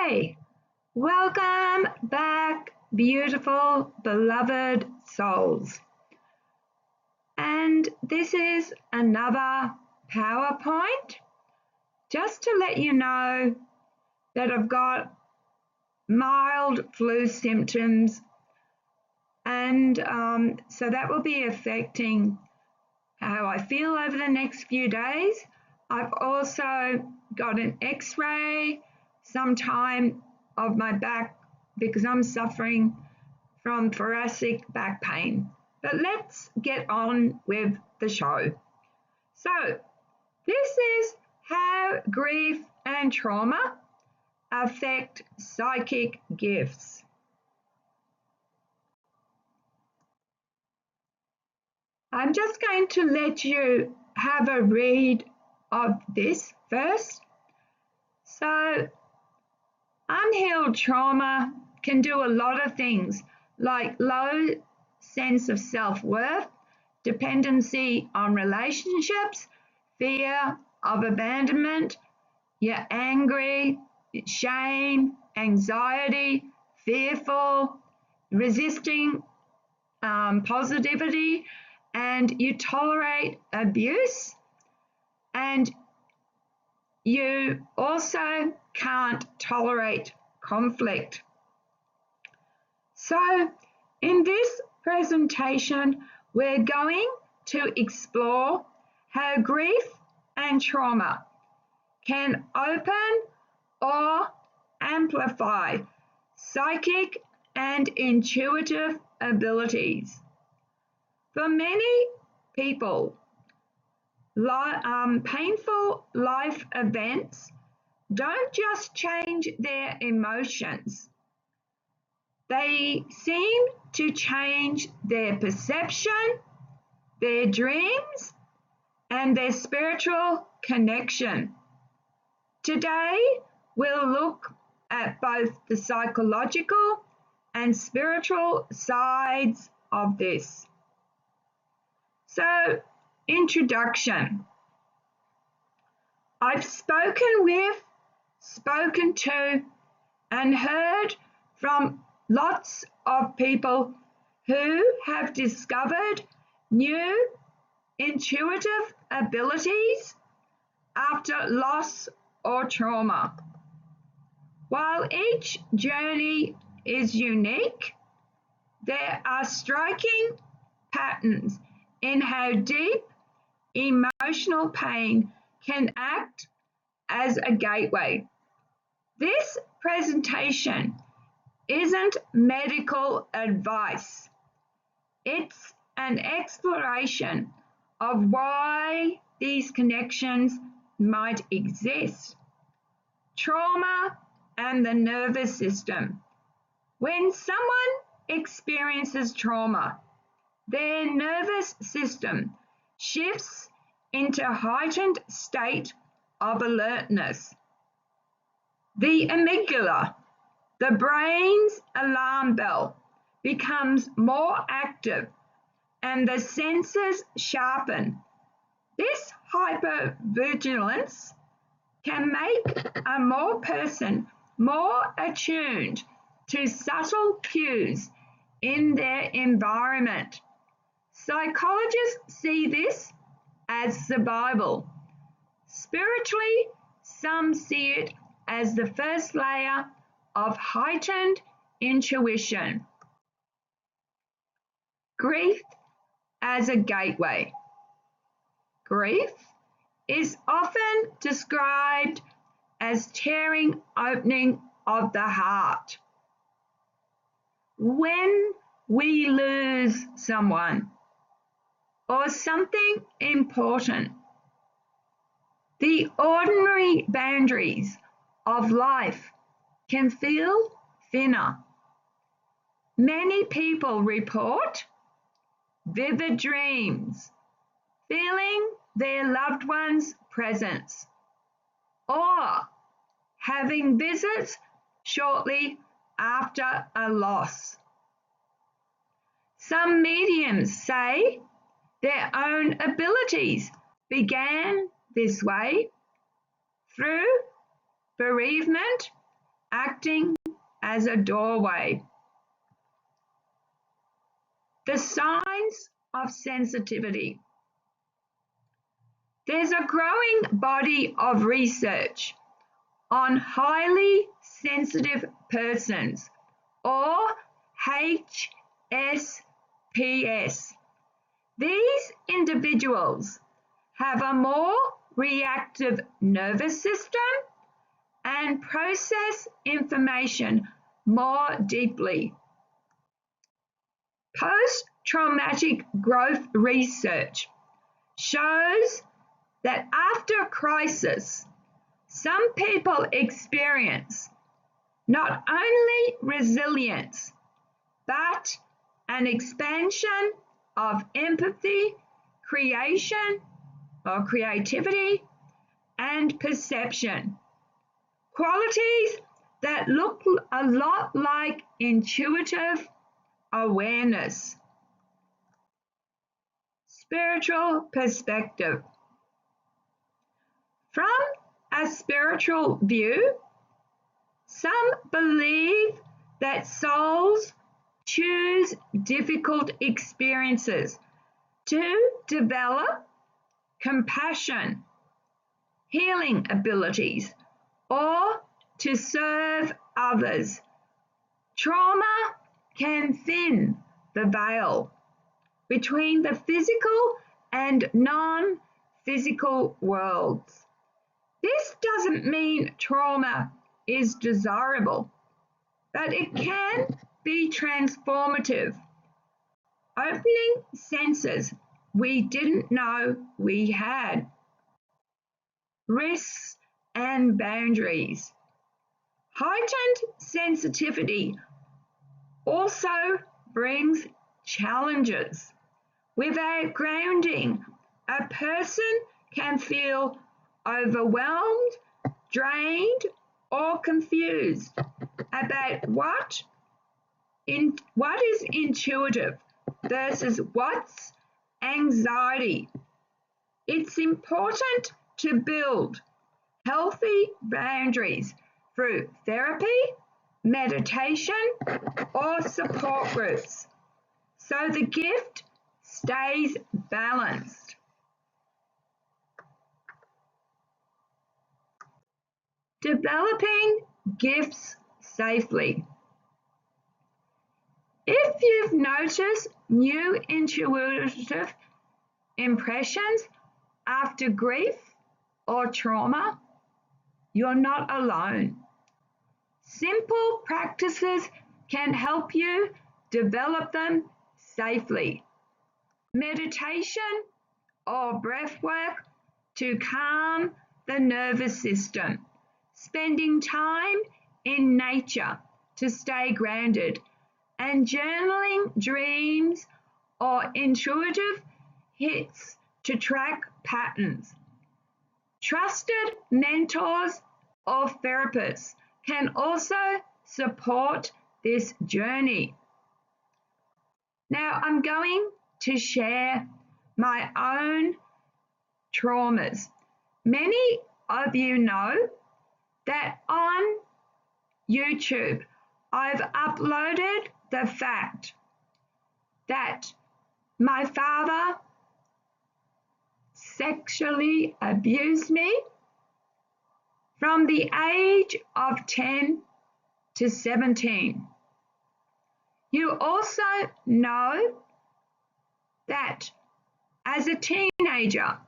Hi, welcome back, beautiful, beloved souls. And this is another PowerPoint just to let you know that I've got mild flu symptoms, and so that will be affecting how I feel over the next few days. I've also got an x-ray sometime of my back because I'm suffering from thoracic back pain. But let's get on with the show. So this is how grief and trauma affect psychic gifts. I'm just going to let you have a read of this first. So unhealed trauma can do a lot of things like low sense of self-worth, dependency on relationships, fear of abandonment, you're angry, shame, anxiety, fearful, resisting positivity, and you tolerate abuse, and you also can't tolerate conflict. So in this presentation, we're going to explore how grief and trauma can open or amplify psychic and intuitive abilities. For many people, painful life events don't just change their emotions. They seem to change their perception, their dreams, and their spiritual connection. Today, we'll look at both the psychological and spiritual sides of this. So, introduction. I've spoken to, and heard from lots of people who have discovered new intuitive abilities after loss or trauma. While each journey is unique, there are striking patterns in how deep emotional pain can act as a gateway. This presentation isn't medical advice. It's an exploration of why these connections might exist. Trauma and the nervous system. When someone experiences trauma, their nervous system shifts into a heightened state of alertness. The amygdala, the brain's alarm bell, becomes more active and the senses sharpen. This hypervigilance can make a person more attuned to subtle cues in their environment. Psychologists see this as survival. Spiritually, some see it as the first layer of heightened intuition. Grief as a gateway. Grief is often described as tearing opening of the heart. When we lose someone or something important, the ordinary boundaries of life can feel thinner. Many people report vivid dreams, feeling their loved one's presence, or having visits shortly after a loss. Some mediums say their own abilities began this way through bereavement acting as a doorway. The signs of sensitivity. There's a growing body of research on highly sensitive persons, or HSPS. These individuals have a more reactive nervous system and process information more deeply. Post-traumatic growth research shows that after a crisis, some people experience not only resilience, but an expansion of empathy, creativity, and perception. Qualities that look a lot like intuitive awareness. Spiritual perspective. From a spiritual view, some believe that souls choose difficult experiences to develop compassion, healing abilities, or to serve others. Trauma can thin the veil between the physical and non-physical worlds. This doesn't mean trauma is desirable, but it can be transformative, opening senses we didn't know we had. Risks and boundaries. Heightened sensitivity also brings challenges. Without grounding, a person can feel overwhelmed, drained, or confused about what is intuitive versus what's anxiety. It's important to build healthy boundaries through therapy, meditation, or support groups, so the gift stays balanced. Developing gifts safely. If you've noticed new intuitive impressions after grief or trauma, you're not alone. Simple practices can help you develop them safely. Meditation or breath work to calm the nervous system. Spending time in nature to stay grounded, and journaling dreams or intuitive hits to track patterns. Trusted mentors or therapists can also support this journey. Now I'm going to share my own traumas. Many of you know that on YouTube, I've uploaded the fact that my father sexually abused me from the age of 10 to 17. You also know that as a teenager,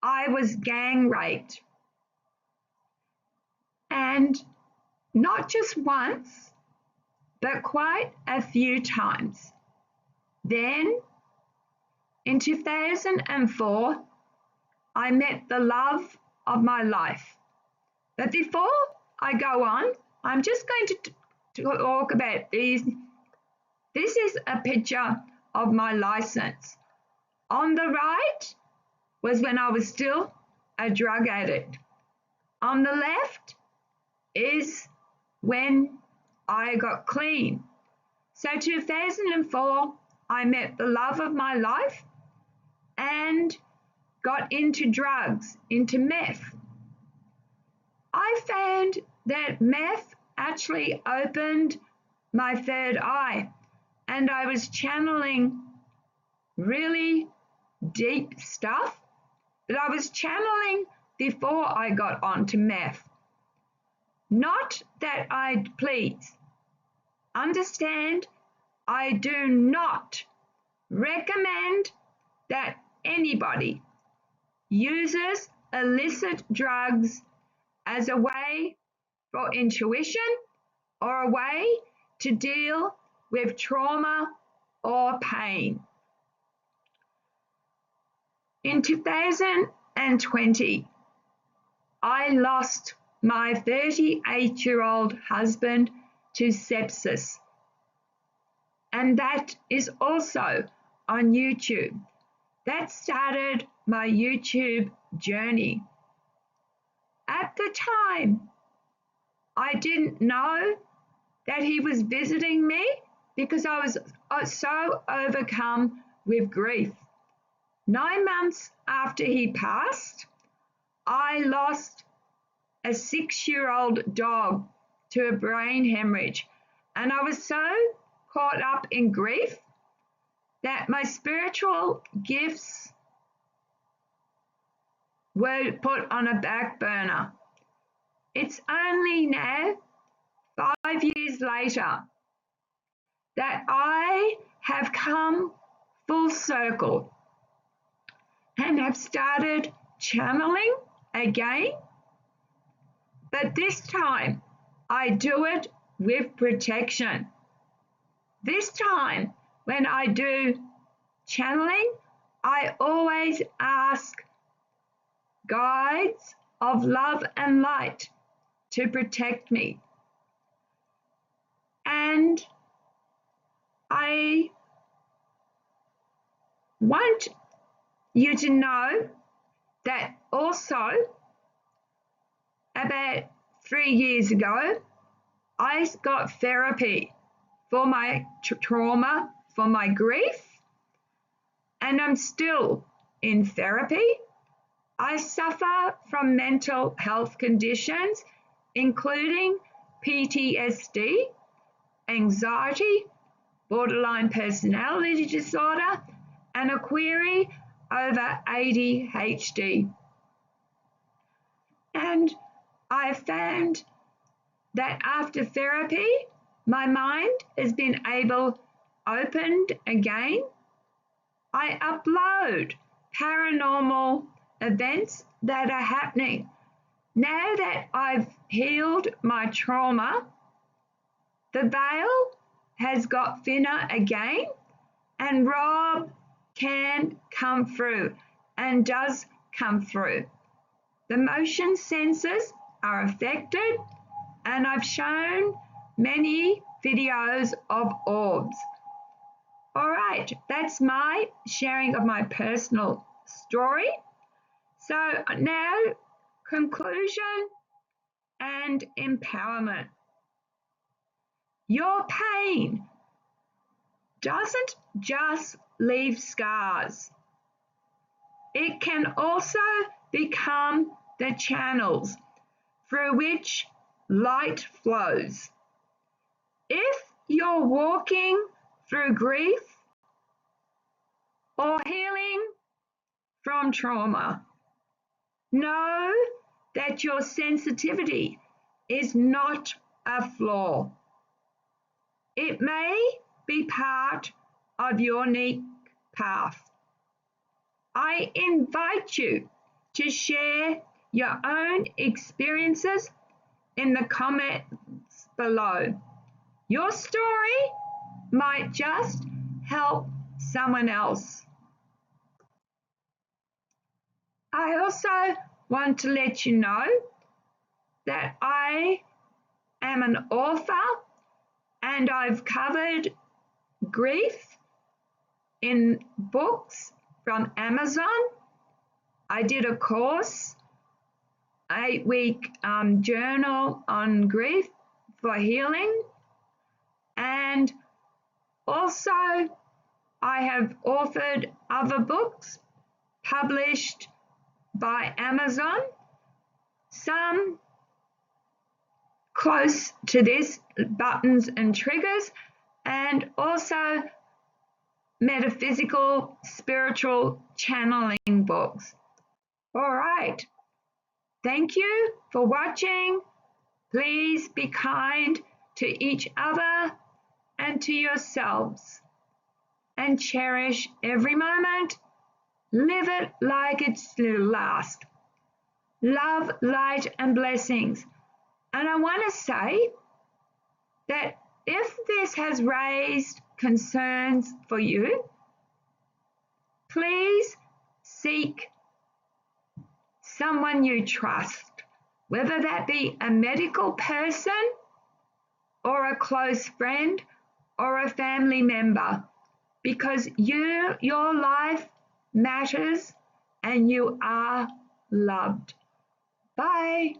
I was gang raped. And not just once, but quite a few times. Then, in 2004, I met the love of my life. But before I go on, I'm just going to talk about these. This is a picture of my license. On the right was when I was still a drug addict. On the left is when I got clean. So 2004, I met the love of my life and got into drugs, into meth. I found that meth actually opened my third eye, and I was channeling really deep stuff that I was channeling before I got onto meth. Not that I'd please understand, I do not recommend that anybody uses illicit drugs as a way for intuition or a way to deal with trauma or pain. In 2020, I lost my 38-year-old husband to sepsis, and that is also on YouTube. That started my YouTube journey. At the time, I didn't know that he was visiting me because I was so overcome with grief. 9 months after he passed, I lost a 6-year-old dog to a brain hemorrhage, and I was so caught up in grief that my spiritual gifts were put on a back burner. It's only now, 5 years later, that I have come full circle and have started channeling again, but this time I do it with protection. This time when I do channeling, I always ask guides of love and light to protect me. And I want you to know that also about 3 years ago, I got therapy for my trauma, for my grief, and I'm still in therapy. I suffer from mental health conditions, including PTSD, anxiety, borderline personality disorder, and a query over ADHD. And I found that after therapy, my mind has been opened again. I upload paranormal events that are happening. Now that I've healed my trauma, the veil has got thinner again, and Rob can come through and does come through. The motion sensors are affected, and I've shown many videos of orbs. All right, that's my sharing of my personal story. So now, conclusion and empowerment. Your pain doesn't just leave scars. It can also become the channels through which light flows. If you're walking through grief or healing from trauma, know that your sensitivity is not a flaw. It may be part of your unique path. I invite you to share your own experiences in the comments below. Your story might just help someone else. I also want to let you know that I am an author and I've covered grief in books from Amazon. I did a course, 8-week journal on grief for healing, and also I have authored other books published by Amazon. Some close to this, buttons and triggers, and also metaphysical, spiritual channeling books. All right. Thank you for watching. Please be kind to each other and to yourselves, and cherish every moment. Live it like it's the last. Love, light, and blessings. And I want to say that if this has raised concerns for you, please seek someone you trust, whether that be a medical person or a close friend or a family member, because your life matters and you are loved. Bye.